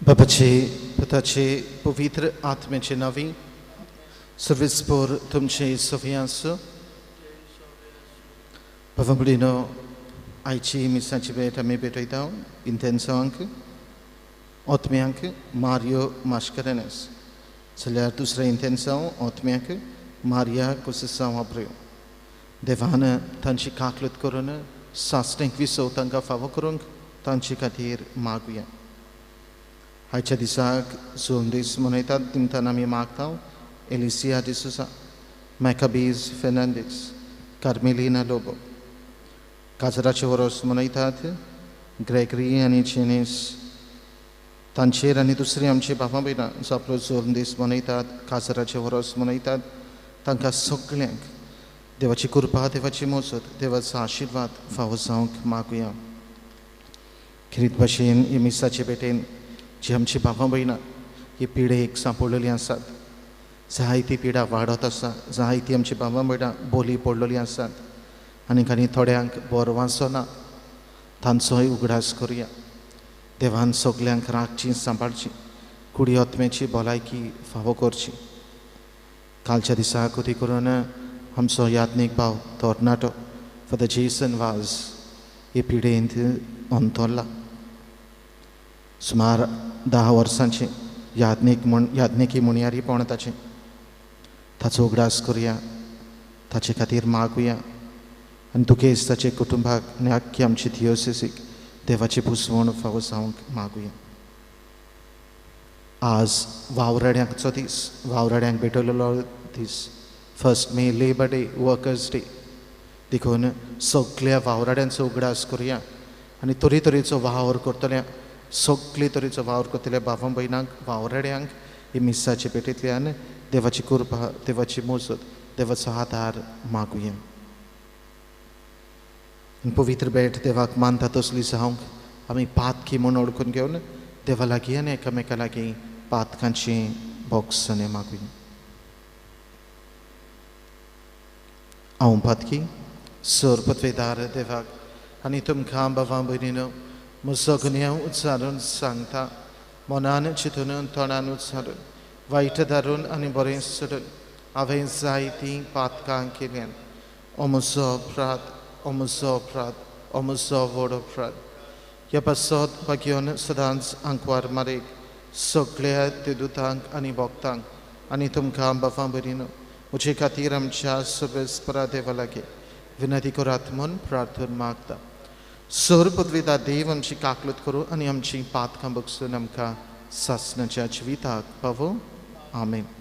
बाबाचे पुताचे पवित्र आत्म्याचे नावी सर्वेस्पोर तुमचे सोफियांसो Papa Bruno aici misaci beta me betoitau intenso anche otme anche Mario Mascarenes Celer dusra intenção otme anche Maria Conceição Abreu Devana tanchi kaklut corona sasteng viso tanga favokurung tanchi katir maguia Aici disak zundis moneta timtanami magtau Elicia de Sousa Maccabees Fernandes Carmelina Lobo Kazarache Horos Monaitate, Gregory Anichenis, Tancher and Industriamche Bavabina, Zaprozon this Monaitat, Kazarache Horos Monaitat, Tanka Soklenk, Devachikurpa, Devachimosot, Devasashirvat, Fawazank, Maguia. Kirit Bashin, Imisache Betin, Jamchi Bavabina, Yipide, Sapoliansat, Zahiti Pida Vadotasa, Zahiti Amchi Bavabina, Boli Pololiansat. आणि काही थोड्यांक बोरवांसोना तांचोय उगडास करुया देवान सगल्यांक राखची सांबाळची कुडी आत्म्याची भलायकी फावो करची कालच्या दिसा कुदी करून आमचो याज्ञिक भाव तोरनाटो फादर जेसन वाज हे पिढेंत अंतरला सुमार 10 वर्सांचे याज्ञिकी मुनियारीपण ताचें ताचो उगडास करुया ताचे खातीर मागुया आणि तुकेच ताचे कुटुंबाक आणि आख्खी आमची थियोसिसीक देवाची पुसवण फावो जावंक मागुया आज वावराड्यांचो दीस वावराड्यांक भेटलेलो दीस 1 मे लेबर डे वर्कर्स डे देखून सगळ्या वावराड्यांचो उगडास करुया आणि तरेतरेचो वावर करतल्या सगळे तरेचो वावर करतल्या भावां भयणांक वावराड्यांक हे मिसाचे पेटेंतल्यान देवाची कृपा देवाची मजत देवाचो आदार मागुया पवित्र भेट देवाक मानता तसली जावंक आमी पातकी म्हूण ओळखून घेवन देवा लागीं आनी एकामेका लागीं पातकांची बोक्सने मागुया हांव पातकी सर पत्वेदार देवाक आनी तुमकां भावां भयणीनो म्हजो गुन्यांव उच्चारून सांगता मनान चिंतून तोंडान उच्चारून वायट दारून आनी बरें सोडून हांवें जायतीं पातकां केल्यान हो म्हजो अपराध o म्हजो व्हड अपराध ह्या पासत घेवन सदांच आंकवार मारेक सगळ्या देदूतांक आनी भक्तांक आनी तुमकां बापां भयणीनो म्हजे खातीर आमच्या सर्वेस्परा देवा लागीं विनंती करात म्हूण प्रार्थना मागता सर पदवीदार देव आमची काकलूत करूं आनी आमची पातकां बगसून आमकां सासणाच्या जिविताक पावो आमेन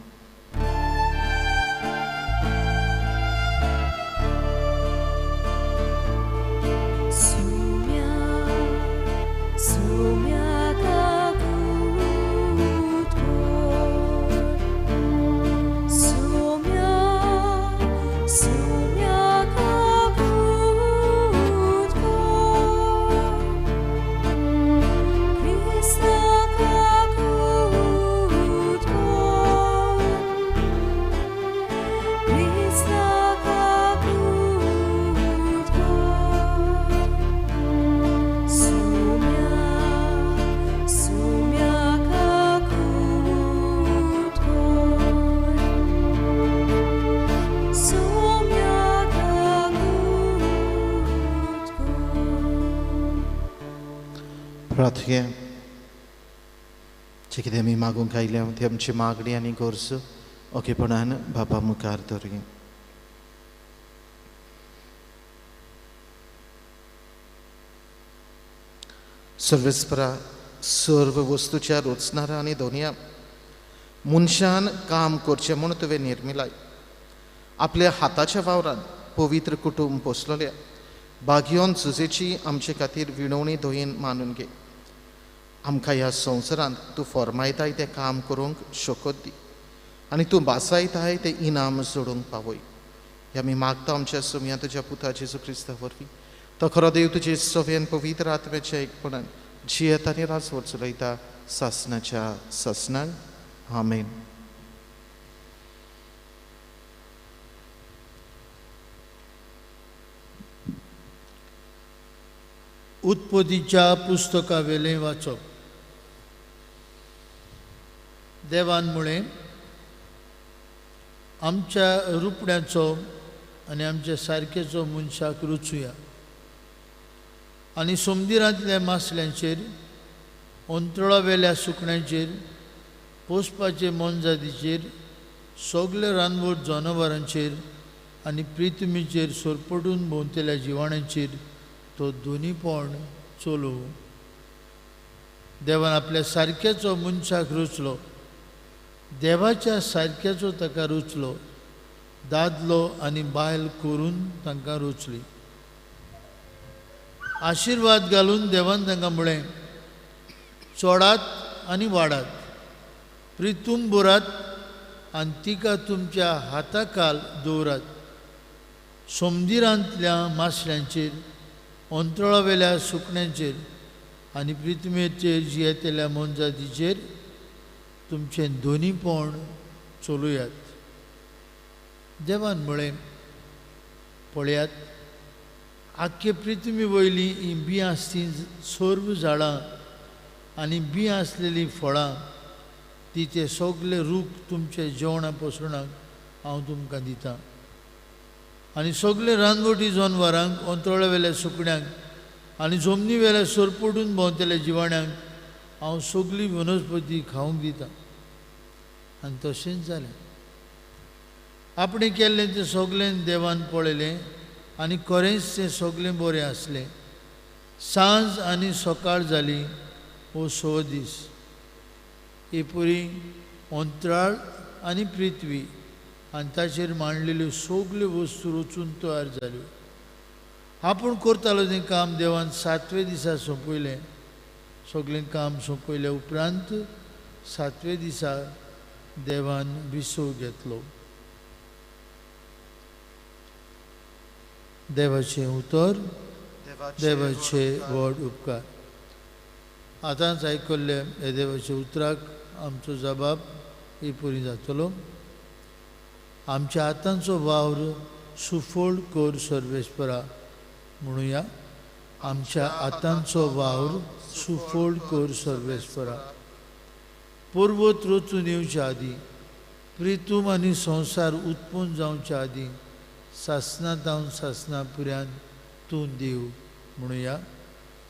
प्रार्थया जे कितें आमी मागूंक आयल्या ती आमची मागणी आनी गरजो ओकेपणान बापा मुखार दवरया सर्वेस्परा सर्व वस्तूच्या रचणारा आनी दोनया मनशान काम करचें म्हूण तुवें निर्मिलाय आपल्या हाताच्या वावरान पवित्र कुटुंब पोसलेल्या बागयोन झुजेची आमचे खातीर विणवणी धोयन मानून घे आमकां ह्या संवसारांत तूं फॉर्मायताय तें काम करूंक शकोत दी आनी तूं बासायताय तें इनाम सोडूंक पावय हें आमी मागता आमच्या सुमया तुज्या पुता जेजू क्रिस्ता वरवीं तो खरो देव तुजे सोवेन पवित्र आत्म्याच्या एकपणान जियेत आनी रासवट चलयता सासणाच्या सासणाक आमेन उत्पत्तीच्या पुस्तकावेलें वाचप देवानमुळे आमच्या रुपण्याचो आनी आमच्या सारकेचो मनशाक रुचुया आनी समुद्रांतल्या मासल्यांचेर अंतळा वेल्या सुकण्यांचेर पोसपाचे मोनजातीचेर सगल्या रानवट जनावरांचेर आनी पृथ्वीचेर सोरपटून भोंवतल्या जिवाण्यांचेर तो दोनीपण चलोव. देवान आपल्या सारक्याचो मनशाक रुचलो, देवाच्या सारक्याचो ताका रुचलो, दादलो आनी बायल करून तांकां रुचली. आशिर्वाद घालून देवान तांकां म्हळें, चोडात आनी वाडात, प्रितूम भरात आनी तिका तुमच्या हाताखाल दवरात. समुद्रांतल्या मासल्यांचेर, अंतळा वेल्या सुकण्यांचेर आनी पृथ्वीचेर जियेतल्या मोनजातीचेर तुमचें दोनीपण चलुयात. देवान म्हळें, पळयात, आख्खे पृथ्वी वयलीं ही बियां आसलीं सर्व झाडां आनी बियां आसलेलीं फळां ती ते सगळे रूख तुमचे जेवणा पसरणाक हांव तुमकां दितां. आनी सगळे रानवटी जनावरांक, अंतळ्या वेल्या सुकण्यांक आनी जमनी वेल्या सोरपटून भोंवतल्या जिवाण्यांक हांव सगळी वनस्पती खावंक दितां. आनी तशेंच जालें. आपणें केल्लें तें सगळें देवान पळयलें आनी खरेंच तें सगळें बरें आसलें. सांज आनी सकाळ जाली हो 6 दीस. एपुरी अंतराळ आनी पृथ्वी आनी ताचेर मांडलेल्यो सगल्यो वस्तू रचून तयार जाल्यो. आपूण करतालो तें काम देवान 7वें दिसा सोंपयलें. सगळें काम सोंपयल्या उपरांत 7वें दिसा देवान विसव घेतलो. देवाचें उतर, देवाचे व्हड उपकार. आतांच आयकल्ले हे देवाच्या उतराक आमचो जबाब हे परी जातलो. आमच्या हातांचो वावर सुफळ कर सर्वेस्परा. म्हणुया, आमच्या हातांचो वावर सुफळ कर सर्वेस्परा. पर्वत रचून येवच्या आदी, प्रितूम आनी संवसार उत्पन्न जावच्या आदी सासणांतावन सासणां पर्यंत तूं देव. म्हणुया,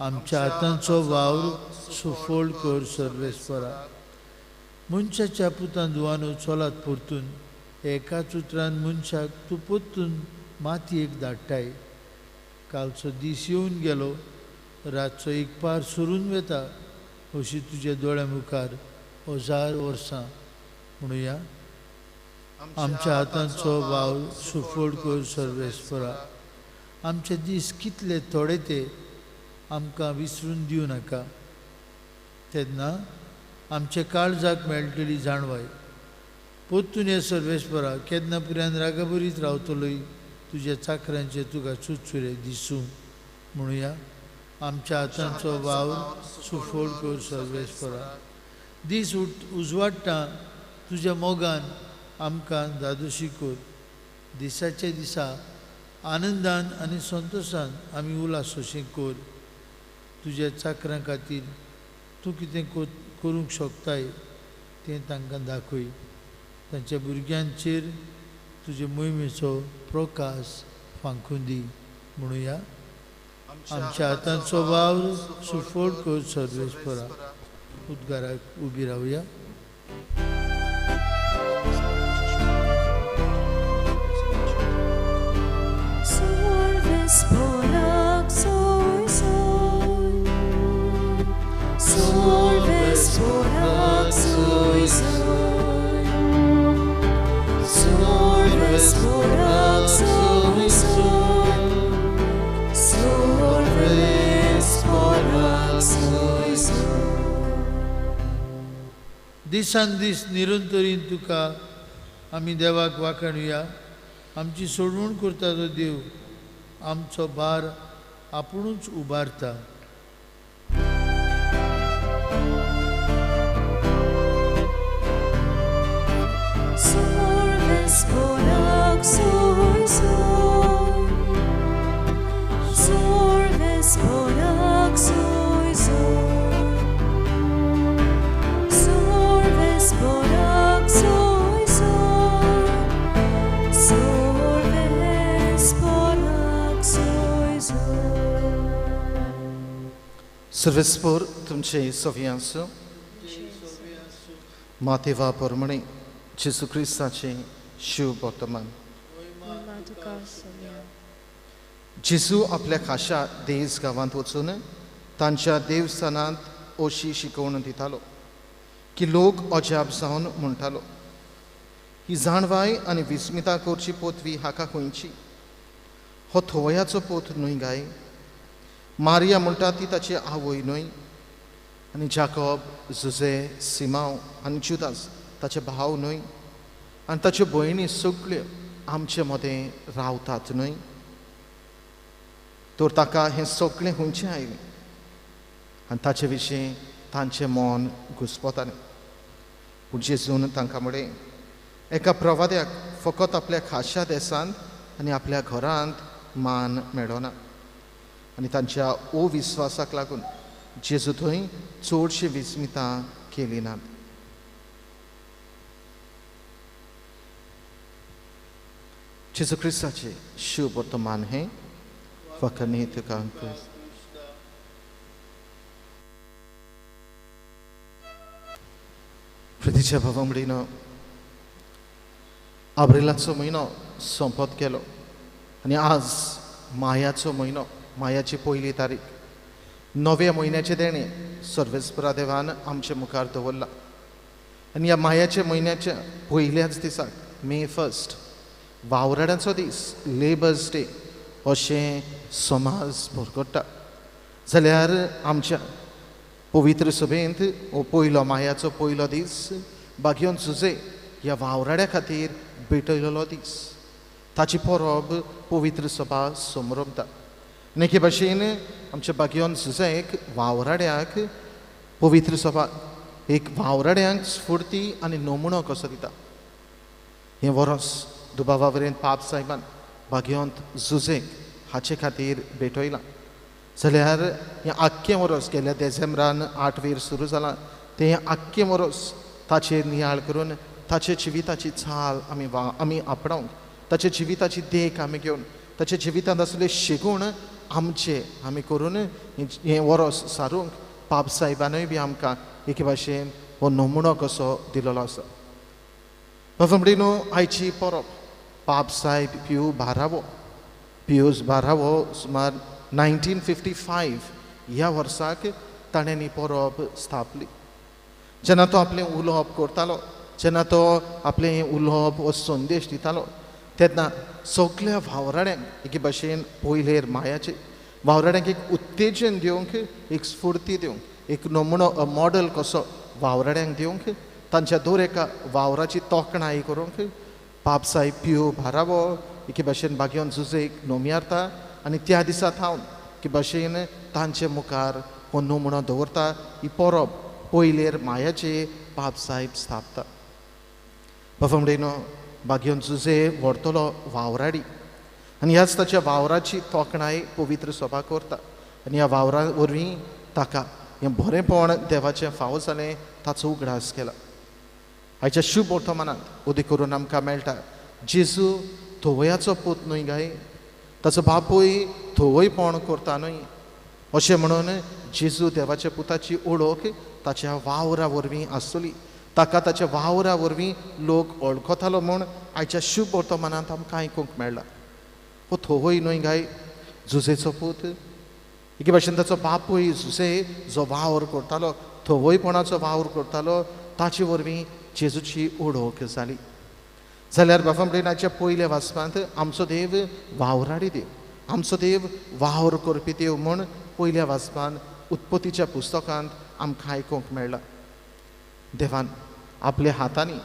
आमच्या हातांचो वावर सुफळ कर सर्वेस्परा. मनशाच्या पुतान दुवानो चलात परतून एकाच उतरान मनशाक तूं परतून मातयेक धाडटाय. कालचो दीस येवन गेलो, रातचो एक पार सरून वेता अशी तुज्या दोळ्या मुखार 1000 वर्सां. म्हणुया, आमच्या हातांचो वावर सुफळ कर सर्वेस्परा. आमचे दीस कितले थोडे ते आमकां विसरून दिवं नाका. तेन्ना आमचे काळजाक मेळटली जाणवाय. परतून हे सर्वेस्परा, केन्ना पर्यंत रागाबरीत रावतलोय तुज्या चाकरांचे तुका चुचुरे दिसूं. म्हणुया, आमच्या हातांचो वावर सुफळ कर सर्वेस्परा. दीस उजवाडटा तुज्या मोगान आमकां धादोशी कर. दिसाच्या दिसा आनंदान आनी संतोशान आमी उलासोशें कर. तुज्या चाकरां खातीर तूं कितें करूंक शकताय तें तांकां दाखय. तांच्या भुरग्यांचेर तुजे मोहिमेचो प्रकाश फांकून दी. म्हणुया, आमच्या हातांचो वावर सुफळ कर सर्वेस्परा. उद्गाराक उबी रावया. Sorvesporak soy soy, sorvesporak soy soy, sorvesporak soy soy, sorvesporak soy soy. दिसान दीस निरंतरीन तुका आमी देवाक वाखाणुया. आमची सोडवण करता तो देव आमचो भार आपुणूच उबारता. Sorvesporak soy soy, sorvesporak soy soy, sorvesporak सर्वेस्पोर तुमचे सोवियांसो मातेवा परमणे जेसू ख्रिस्ताचे शिव वर्तमान जेजू आपल्या खाशा देस गांवांत वचून तांच्या देवस्थानांत अशी शिकवण दितालो की लोक अजाप जावन म्हणटालो ही जाणवाय आनी विस्मिता करची पोतवी हाका खंयची हो थोवयाचो पोत न्हय गाय मारिया म्हणटा ती ताची आवय न्हय आनी जाकोब जुजे सिमाव आनी जुदास ताचे भाव न्हय आनी ताच्यो भयणी सगळ्यो आमचे मदें रावतात न्हय तर ताका हें सगळें खंयचें आयलें आनी ताचे विशीं तांचें मन घुस्पतालें पूण जेजून तांकां म्हळें एका प्रवाद्याक फकत आपल्या खाशा देसांत आनी आपल्या घरांत मान मेळना आनी तांच्या अविस्वासाक लागून जेजू थंय चडशी विस्मितां केली नात जेजू क्रिस्ताचे शिव वर्तमान हें फकत तुका प्रितीच्या भावंगडीनो आब्रिलाचो म्हयनो सोंपत गेलो आनी आज मायाचो म्हयनो मायाची पयली तारीख नव्या म्हयन्याचे देणे सर्वेस्परा देवान आमचे मुखार दवरला आनी ह्या मायाच्या म्हयन्याच्या पयल्याच दिसाक मे 1 वावराड्याचो दीस लेबर्स डे अशें समाज भरगट्टा जाल्यार आमच्या पवित्र सभेंत हो पयलो मायाचो पयलो दीस बागयोन जुजे ह्या वावराड्या खातीर भेटयलेलो दीस ताची परब पवित्र सभा समरमता नेके भाशेन आमच्या बागयोन जुजेक वावराड्याक पवित्र सभा एक वावराड्यांक स्फूर्ती आनी नमुनो कसो दिता हें वरस दुबावावरेन पाप साहेबान बागयोंत जुजेक हाचे खातीर भेटयलां जाल्यार हें आख्खें वरस गेल्या डिसेंबरान 8 वेर सुरू जालां तें आख्खें वरस ताचेर नियाळ करून ताचे जिविताची चाल आमी आपणावंक ताचे जिविताची देख आमी घेवन ताच्या जिवितांत आसले शिकूण आमी करून हें वरस सारूंक पाप साहेबानूय बी आमकां एके भाशेन हो नमुनो कसो दिलेलो आसा भावंगडीनो आयची परब पाप साहेब पियूस 12वो सुमार 1955 ह्या वर्साक ताणें ही परब स्थापली जेन्ना तो आपलें उलोवप करतालो जेन्ना तो आपलें उलोवप हो संदेश दितालो तेन्ना सगळ्या वावराड्यांक एके भाशेन पयलेर मायाचे वावराड्यांक एक उत्तेजन दिवंक एक स्फूर्ती दिवंक एक नमुनो मॉडल कसो वावराड्यांक दिवंक तांच्या दर एका वावराची तोखणाय करूंक पाप साहेब पियो 12वो एके भाशेन बागयोन जुजेक नोमियारता आनी त्या दिसा थावन की भाशेन तांचे मुखार हो नमुनो दवरता ही परब पयलेर मायाचे पाप साहेब स्थापता भावंगडीनो बागयोन जुजे व्हरतलो वावराडी आनी ह्याच ताच्या वावराची तोखणाय पवित्र सभा करता आनी ह्या वावरा वरवीं ताका हें बरेंपण देवाचें फावो जालें ताचो उगडास केला आयच्या शुभ वर्तमानांत उदी करून आमकां मेळटा जेजू थोवयाचो पूत न्हय गाय ताचो बापूय थोवयपण करता न्हय अशें म्हणून जेजू देवाच्या पुताची ओळख ताच्या वावरा वरवीं आसतली ताका ताच्या वावरा वरवीं लोक वळखतालो म्हूण आयच्या शुभ वर्तमानांत आमकां आयकूंक मेळ्ळा हो थोवय न्हय गाय जुजेचो पूत एके भाशेन ताचो बापूय जुजे जो वावर करतालो थोवयपणाचो वावर करतालो ताचे वरवीं जेजूची ओळख जाली जाल्यार बाफामडेनाच्या पयल्या वाचपांत आमचो देव वावराडी देव आमचो देव वावर करपी देव म्हूण पयल्या वाचपान उत्पत्तीच्या पुस्तकांत आमकां आयकूंक मेळ्ळा देवान आपल्या हातांनी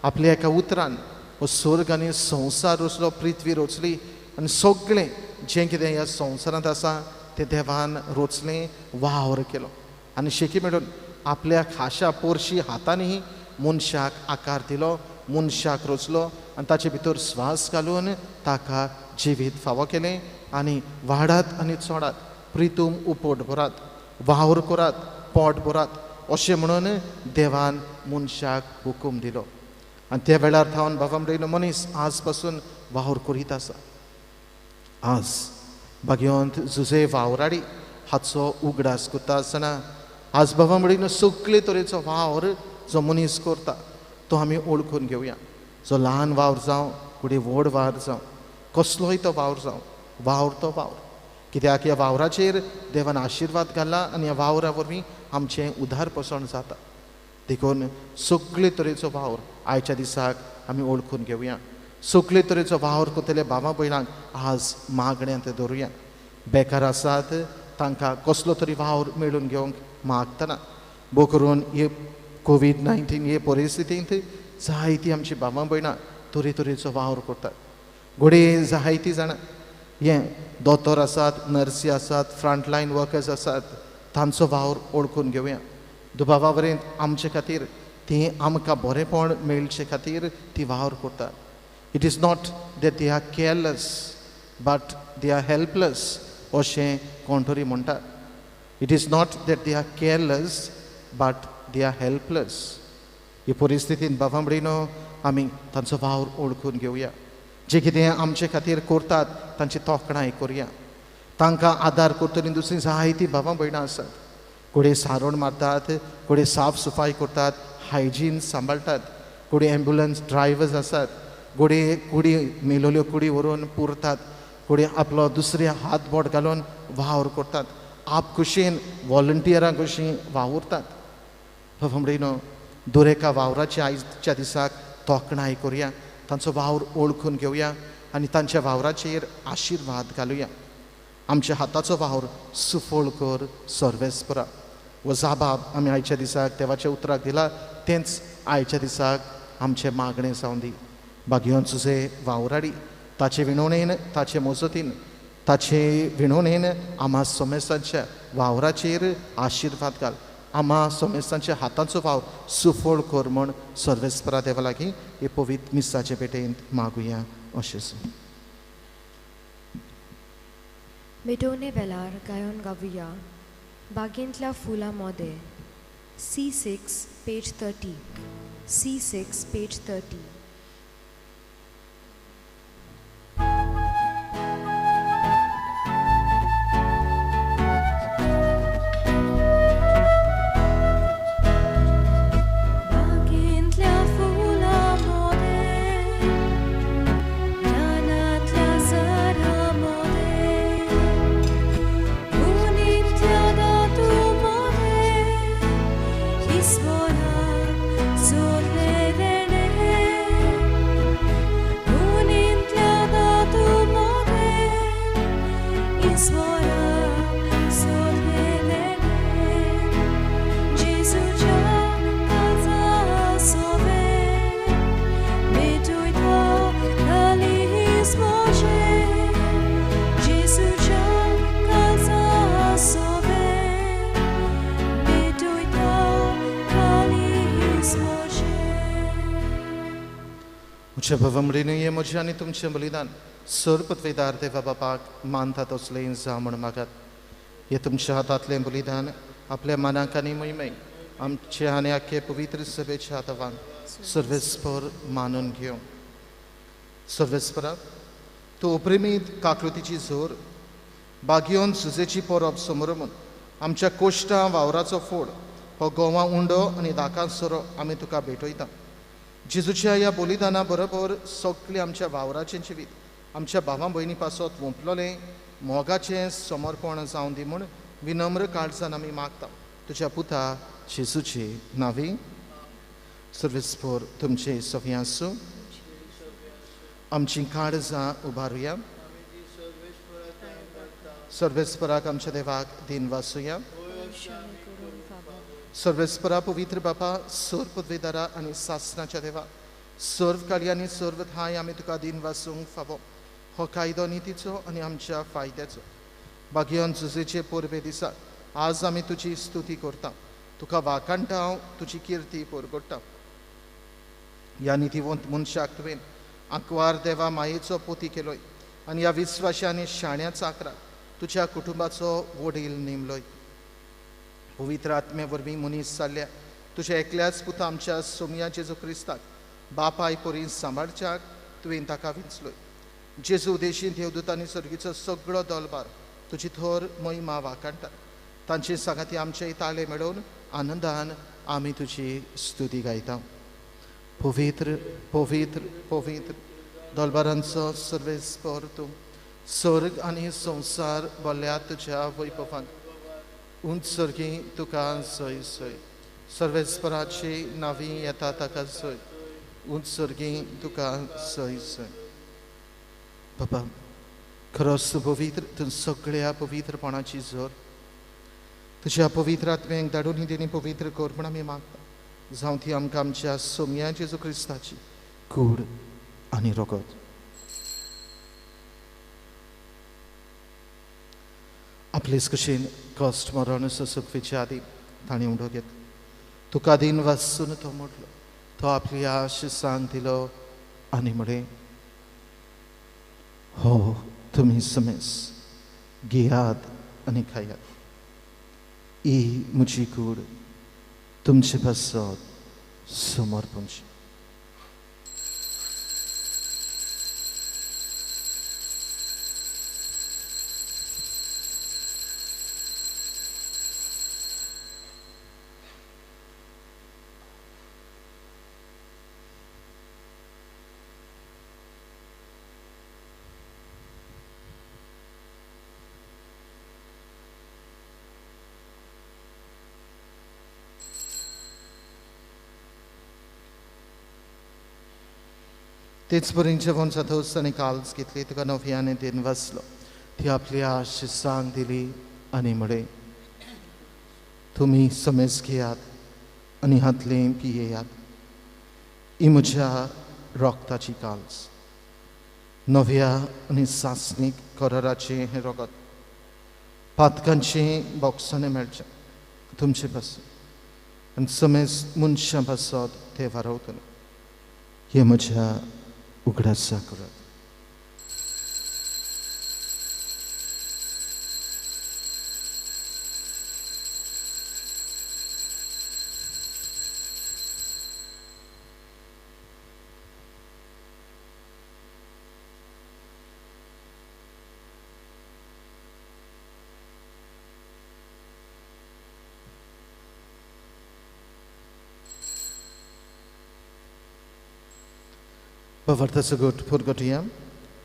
आपल्या एका उतरान हो स्वर्ग आनी संवसार रचलो पृथ्वी रचली आनी सगळें जें कितें ह्या संवसारांत आसा तें देवान रचलें वावर केलो आनी शेकी मेळून आपल्या खाशा पोरशी हातांनी मनशाक आकार दिलो मनशाक रचलो आनी ताचे भितर स्वास घालून ताका जिवीत फावो केलें आनी वाडात आनी चोडात प्रितूम उपोट भरात वावर करात पोट भरात अशें म्हणून देवान मनशाक हुकूम दिलो आनी त्या वेळार थावन बाबामडेलो मनीस आज पासून वावर करीत आसा आज बागयोंत जुजे वावराडी हाचो उगडास करता आसतना आज बाबा म्हणून सगळे तरेचो वावर जो मनीस करता तो आमी ओळखून घेवया. जो ल्हान वावर जावं फुडें व्हड वावर जावं कसलोय तो वावर जावं वावर तो वावर, कित्याक ह्या वावराचेर देवान आशिर्वाद घाला आनी ह्या वावरा वरवीं आमचें उदार पोसण जाता. देखून सगळे तरेचो वावर आयच्या दिसाक आमी ओळखून घेवया. सगळे तरेचो वावर करतले भावा भयणांक आज मागण्यांत धरुया. बेकार आसात तांकां कसलो तरी वावर मेळून घेवंक मागतना भोव करून हे कोवीड-19 हे परिस्थितींत जायतीं आमची भावां भयणां तरेतरेचो वावर करतात. घोडे जायतीं जाणां हे दोतोर आसात, नर्सी आसात, फ्रंटलायन वर्कर्स आसात, तांचो वावर ओळखून घेवया. दुबावा वरेन आमचे खातीर ती आमकां बरेंपण मेळचे खातीर ती वावर करतात. It is not that they are careless but they are helpless अशें कोण तरी म्हणटात. It is not that they are careless but they are helpless. ही परिस्थितीन बाबा म्हणून आमी तांचो वावर ओळखून घेवया. जे कितें आमचे खातीर करतात तांची तोखणाय करुया. तांकां आदार करतली दुसरी जायतीं भावां भयणां आसात. कोडे सारोण मारतात, कोडे साफ सफाई करतात, हायजीन सांबाळटात, कोडे एम्ब्युलन्स ड्रायव्हर्स आसात, कोडे कुडी मेलोल्यो कुडी व्हरून पुरतात, कोडे आपलो दुसरे हात बोट घालून वावर करतात, आप कुशीन वॉलंटियरां कशीं वावुरतात. बाबा म्हणून दुरेका वावराची आयच्या दिसाक तोखणाय करुया. तांचो वावर ओळखून घेवया आनी तांच्या वावराचेर आशिर्वाद घालुया. आमच्या हाताचो वावर सुफळ कर सर्वेस्परा हो जाबाब आमी आयच्या दिसाक देवाच्या उतराक दिला. तेंच आयच्या दिसाक आमचे मागणें जावन दी. बागयोन तुजे वावराडी ताचे विणवणेन, ताचे मोजतीन, ताचे विणवणेन आम्हा सोमेसांच्या वावराचेर आशिर्वाद घाल. आम्हा सोमेसांच्या हाताचो वावर सुफळ कर म्हण सर्वेस्परा देवा लागीं हे पवित्र मिसाचे पेटेंत मागुया अशें. मिटोवणे वेळार गायन गावुया बागेंतल्या फुलां मोदे C6 पेज 30. C6 page 30. म्हज्या भवमडीन हे म्हजें आनी तुमचें बलिदान सर्पत्वेदार देवा बापाक मानता तसलें जा म्हण मागात. हे तुमच्या हातांतलें बलिदान आपल्या मनाक आनी मोहिमेक आमचे आनी आख्खे पवित्र सभेच्या हातावान सर्वेस्पर मानून घेवं. सर्वेस्परा तूं अप्रेमीत काकृतीची जोर बागयोन सुजेची परब समोरमून आमच्या कोश्टां वावराचो फोड हो गोवा उंडो आनी दाकां सोरो आमी तुका भेटयता. जेजूच्या ह्या बलिदाना बरोबर सगळें आमच्या वावराचें जिवीत आमच्या भावां भयणी पासत वंपलोलें मोगाचें समर्पण जावं दी म्हूण विनम्र काळजान आमी मागता तुज्या पुता जेजूचे नांवी. सर्वेस्पर तुमचे सगळें आसूं. आमचीं काळजां उबारुया. सर्वेस्पराक आमच्या देवाक दिन वासुया. सर्वेस्परा पवित्र बापा सर्व पदवेदारा आनी सासणाच्या देवा सर्व काळी आनी सर्व थाय आमी तुका दिन वासूंक फावो. हो कायदो नितीचो आनी आमच्या फायद्याचो. बागयोन झुजेचे पोरबे दिसा आज आमी तुजी स्तुती करता. तुका वाकांटा हांव तुजी किर्ती परगडटा. ह्या नितीवंत मनशाक तुवें आंकवार देवा मायेचो पोती केलोय आनी ह्या विस्वाशी आनी शाण्या चाकराक तुज्या कुटुंबाचो वडील नेमलोय. पवित्र आत्मे वरवीं मनीस जाल्ल्या तुज्या एकल्याच पुता आमच्या सोमया जेजू क्रिस्ताक बापाय परी सांबाळच्याक तुवें ताका विंचलोय. जेजू देशींत देवदूत आनी सर्गीचो सगळो दलबार तुजी थोर मोहिमा वाकाणटात. तांचे सांगाती आमचे ताळे मेळोवन आनंदान आमी तुजी स्तुती गायता. पवित्र पवित्र पवित्र दलबारांचो सर्वेस्पर तूं स्वर्ग आनी संवसार बोल्ल्या तुज्या वैभवान उंच सर्गी तुका सय सय. सर्वेस्पराची नावी येता ताका सय उंच सर्गी तुका सय सय. बाबा खरोच तूं पवित्र, तूं सगळ्या पवित्रपणाची जोर तुज्या पवित्र आत्म्याक धाडून ही पवित्र कर म्हण आमी मागता. जावं ती आमकां आमच्या सोम्या जेजू क्रिस्ताची कूड आनी रगत. आपलेच कशेन कश्ट मरण ससुकफेच्या आदी ताणें उडो घेतलो. तुका दिन वाचून तो मोडलो. तो आपल्या शिसांक दिलो आनी म्हळें, हो तुमी समेस घेयात आनी खायात. ही म्हजी कूड तुमचे पासत समर्पणची. तेच परीन जेवण जातोच ताणें काल्स घेतली. तुका नव्याने दिन वाचलो. ती आपल्या शिसांक दिली आनी म्हळें, तुमी समेज घेयात आनी हातलें पियेयात. ही म्हज्या रोगताची काल्स. नव्या आनी सासणीक कराराचें हें रगत पातकांचें बोक्सांनी मेळचें तुमचे पासून आनी समेज मनशां पासत तें वारवतलें. हें म्हज्या उगडासा करात. Powarta gut purgotia,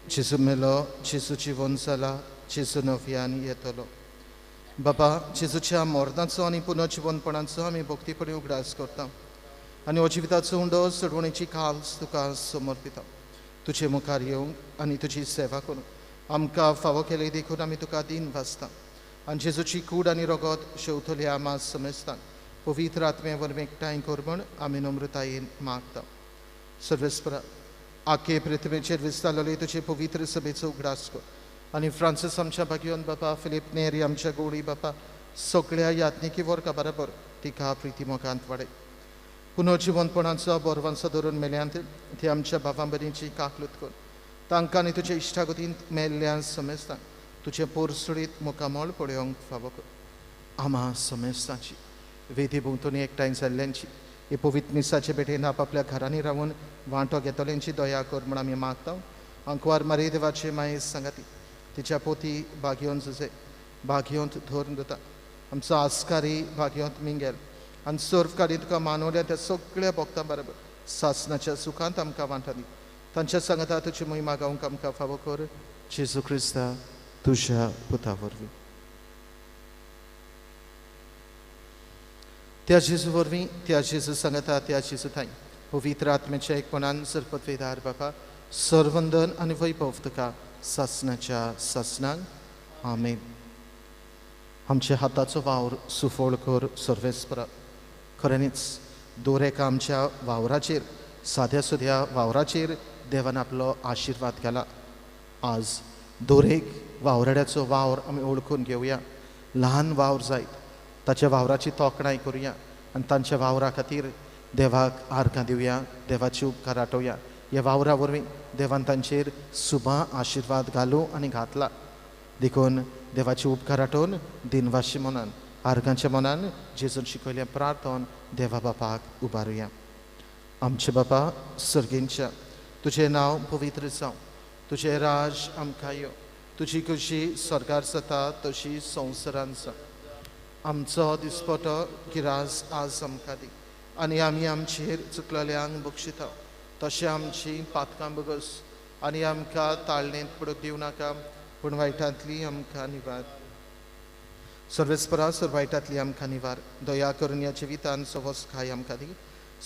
Jesu melo, Jesu ciwon sala, Jesu nowian jetolo. Baba, Jesuच्या मोर्दांचो आनी पुनर्जीवनपणाचो आमी भक्तीपणे उगडास करता आनी अजिविताचो उंडो सोडवणेची काल्स तुका समर्पिता. तुजे मुखार येवंक आनी तुजी सेवा करूंक आमकां फावो केले देखून आमी तुका दिन वाचता आनी जेजूची कूड आनी रगत शेवतले आमा समजता. पवित्र आत्मे वर एकठांय कर म्हण आमी नम्रतायेन मागता. सर्वेस्परा आखे पृथ्वीचेर विस्तारलेले तुजे पवित्र सभेचो उगडास कर आनी फ्रांसीस आमच्या भाग्योन बापा, फिलीप नेरी आमच्या गोडी बापा, सगळ्या यात्निकी वर्गा बरोबर तिका प्रितीमोगांत वाडय. पुनर्जीवनपणाचो बोरवांचो धरून मेल्यांत ती आमच्या भावांबरीची काकलूत कर. तांकां आनी तुज्या इश्टागतींत मेल्ल्यान समेस्तां तुजे पोरसुडीत मुखामोळ पळोवंक फावो कर. आमा समेस्तांची वेदी भोंवतणी एकठांय जाल्ल्यांची हे पवित्र मिसाचे भेटेन आपल्या घरांनी रावून वांटो घेतल्यांची दया कर म्हण आमी मागता. अंकवार मारे देवाचे माये सांगाती तिच्या पोती भाग्योन झुजे भाग्योंत धोरून दोता. आमचो आस्कारी भाग्योंत मिंगेल आनी सर्फ काडी तुका मानवल्या त्या सगळ्या भक्तां बरोबर सासणाच्या सुखांत आमकां वांटली. तांच्या सांगता तुजी महिमा गावंक आमकां फावो कर. जेजू क्रिस्ता तुज्या पुता वरवीं. त्या जेजू वरवीं, त्या जेजू सांगता, त्या जेजू थंय पवित्र आत्म्याच्या एकपणान सरपत्वेदार बापा सर्वंदन आनी वैभव तुका सासणाच्या सासणांक आमेन. आमच्या हाताचो वावर सुफोळ कर सर्वेस्परा. खऱ्यांनीच दोरेका आमच्या वावराचेर, साद्या सुद्या वावराचेर देवान आपलो आशिर्वाद घाला. आज दोरेक वावराड्याचो वावर आमी ओळखून घेवया. ल्हान वावर जायत ताच्या वावराची तोखणाय करुया आनी तांच्या वावरा खातीर देवाक आर्गां दिवया, देवाचे उपकार आठोवया. ह्या वावरा वरवीं देवान तांचेर सुबां आशिर्वाद घालूं आनी घातला देखून देवाचे उपकार आठोवन दिनवाशी मनान, आर्गांच्या मनान जेजून शिकयलें प्रार्थन देवा बापाक उबारुया. आमचे बापा सर्गेंच्या तुजें नांव पवित्र जावं, तुजें राज आमकां यो, तुजी कशी स्वर्गार जाता तशी संवसारांत जा. आमचो दिसपटो गिरास आज आमकां दी आनी आमी आमचेर चुकलेल्यांक बक्षिता तशें आमची पातकां बगस आनी आमकां ताळणेंत पडूंक दिवं नाका पूण वायटांतली आमकां निवार. सर्वेस्परा वायटांतली आमकां निवार. दया करून ह्या जिवितांत सवस खाय आमकां दी.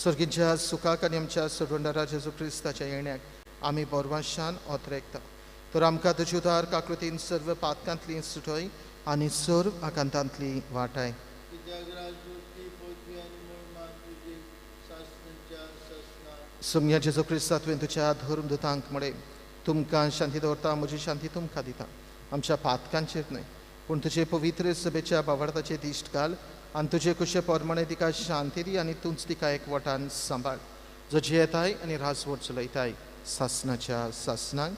सर्गीच्या सुखाक आनी आमच्या सर्वंडरा जेजू क्रिस्ताच्या येण्याक आमी बोरवाशान ओतरेकता. तर आमकां तुजी उदार काकृतीन सर्व पातकांतली सुटय आनी सर्व आकांतांतली वाटाय. सुम्या जेजू क्रिस्ता तुवें तुज्या धर्मदुतांक म्हळें तुमकां शांती दवरता म्हजी शांती तुमकां दिता. आमच्या पातकांचेर न्हय पूण तुजे पवित्र सभेच्या भावार्थाचेर दिश्ट घाल आनी तुजे कुशे पोरमाणे तिका शांती दी आनी तूंच तिका एकवटान सांबाळ जो जियेताय आनी राजवट चलयताय सासनाच्या सासनाक.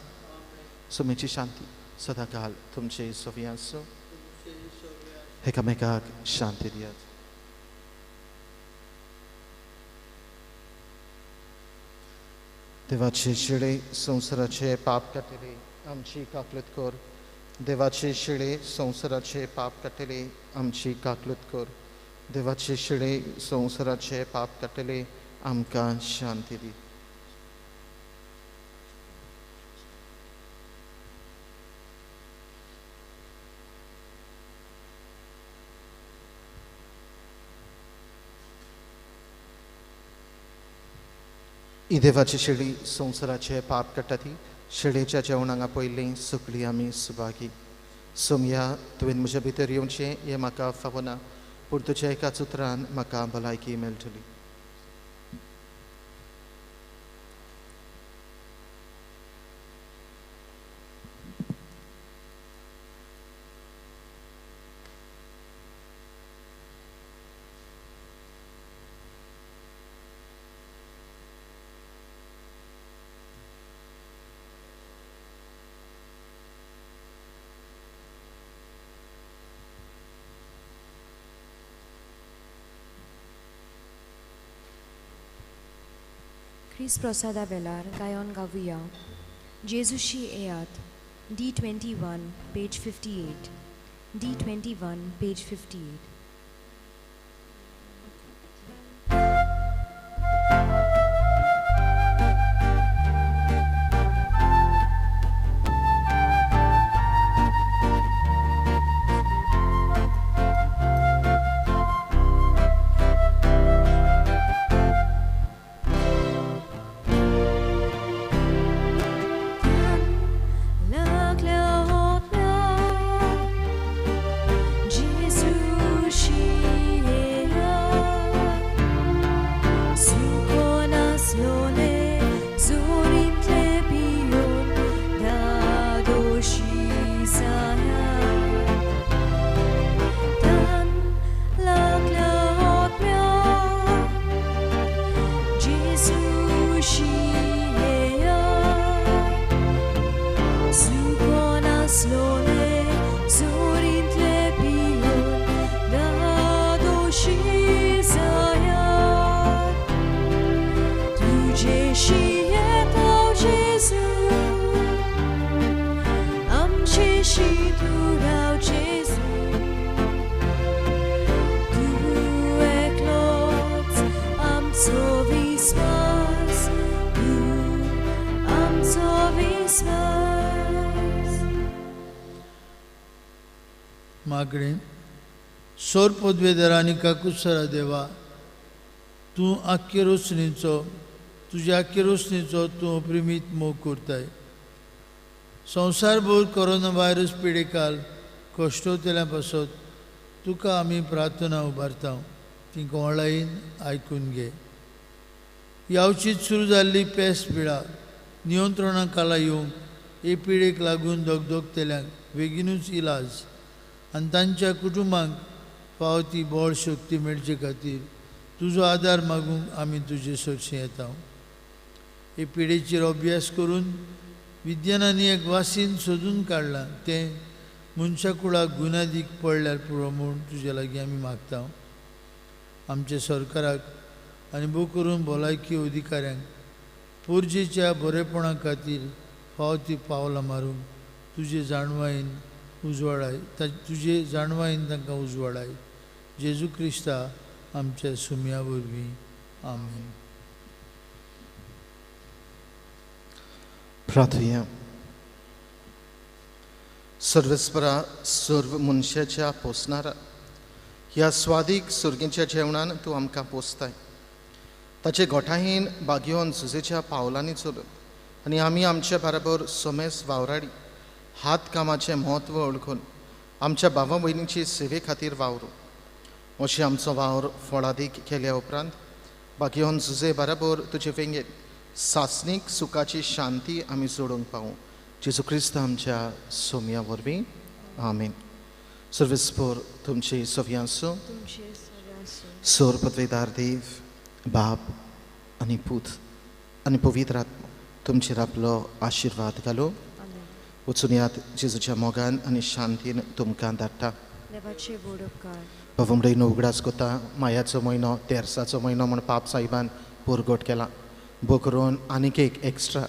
सुमेची शांती सदां काल तुमचे सोबी आसूं. एकामेकाक शांती दियात. देवाचे शिळे संवसाराचे पाप काटिले आमची काकलूत कर. देवाचे शिळे संवसाराचे पाप काटिले आमची काकलूत कर. देवाचे शिळे संवसाराचे पाप काटिले आमकां शांती दी. ही देवाची शिडी संवसाराचे पाप काडटा ती शिडेच्या जेवणांगा पयलीं सुकली आमी सुभागी. सोमया तुवें म्हजे भितर येवचें हें म्हाका फावो ना पूण तुज्या एकाच उतरान म्हाका भलायकी मेळटली. क्रिस प्रसादा वेलार गायन गावुया जेजुशी एयात D21 page 58 D21 page 58. मागणे सोर पदवेदार आनी काकुसरा देवा तूं आख्खे रोसणीचो तुज्या आख्खे रोसणीचो तूं अप्रिमीत मोग करताय. संवसारभर कोरोना व्हायरस पिडेकाल कश्टोतेल्या पासत तुका आमी प्रार्थना उबारता ती ऑनलायन आयकून घे. यावचीत सुरू जाल्ली पेस्ट पिडा नियंत्रणा खाला येवंक हे पिडेक लागून दोगदोगतेल्यांक बेगीनूच इलाज आनी तांच्या कुटुंबांक फावो ती बळ शक्ती मेळचे खातीर तुजो आदार मागूंक आमी तुजे सरशी येता. हे पिडेचेर अभ्यास करून विज्ञानांनी एक वासीन सोदून काडलां तें मनशा कुळाक गुणादीक पडल्यार पुरो म्हूण तुजे लागीं आमी मागता. आमच्या सरकाराक आनी भोव करून भलायकी अधिकाऱ्यांक पुर्जेच्या बरेपणा खातीर फावो ती पावलां मारूंक तुजे जाणवायेन उजवाडाय तुजे जाणवायेन तांकां उजवाडाय. जेजू क्रिस्ता आमच्या सुम्या वरवीं. आमेन. प्रार्थया. सर्वेस्परा सर्व मनशाच्या पोसणारा ह्या स्वादीक सुरगेच्या जेवणान तूं आमकां पोसताय. ताचे गोठायेन बागयोन झुजेच्या पावलांनी चलत आनी आमी आमच्या बरोबर सोमेस वावराडी हात कामाचें म्हत्व ओळखून आमच्या भावा भयणीचे सेवे खातीर वावरू. अशें आमचो वावर फळादीक केल्या उपरांत बागयोन झुजे बरोबर तुजे वेंगेन सासणीक सुखाची शांती आमी सोडूंक पावूं. जेजू क्रिस्त आमच्या सोम्या वरवीं. आमेन. सर्वेस्पोर तुमचे सोव्यांसो सोर पदवेदार देव बाप आनी पूत आनी पवित्र आत्मा तुमचेर आपलो आशिर्वाद घालो. वचून यात जेजूच्या मोगान आनी शांतीन तुमकां धाडटा. देवाचे बोड उपकार. बाबमडयन उगडास कोता मायाचो म्हयनो तेरसाचो म्हयनो म्हण पाप साहेबान पुरगोट केला. बो करून आनीक एक एक्स्ट्रा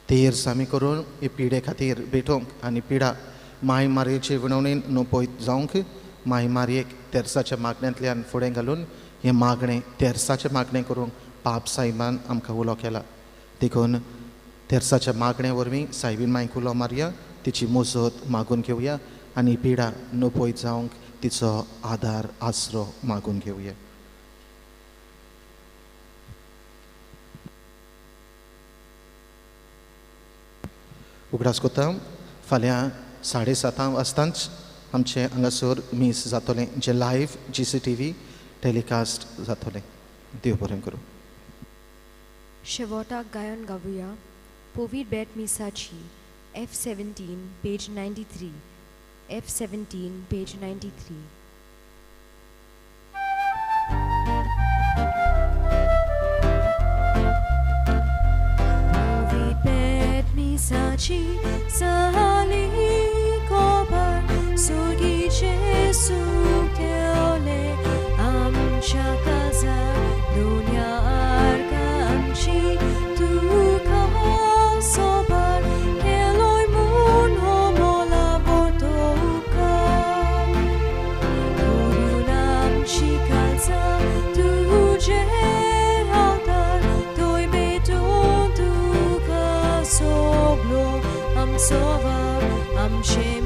तेर्स आमी करून हे पिडे खातीर भेटोवंक आनी पिडा माय मारयेचे विणवणेन नोपयत जावंक माय मारयेक तेर्साच्या मागण्यांतल्यान फुडें घालून हें मागणें तेर्साचें मागणें करूंक पाप साहेबान आमकां उलो केला. देखून तेर्साच्या मागणे वरवीं सायबीन मांयक उलो मारया, तिची मजत मागून घेवया आनी पिडा नोपयत जावंक तिचो आदार आसरो मागून घेवया. उगडास कोता फाल्यां 7:30 वाजताच आमचें हांगासर मीस जातलें जें लायव्ह GCTV टॅलिकास्ट जातलें. देव बरें करूं. शेवटाक गायन गावुया पोवीट बेट मिसाची F17 पेज 93. F17 page 93. Poवीट बेट मिसाची सहली कोबर सुगीचे सूख ठेवले आमच्या काजार दुनिया आमची तुका सोबर केलोय म्हूण हो मोला बोटोका करून आमची काजार तुजे हातार तोय भेटून तुका सोगलो आमचो वाव आमचे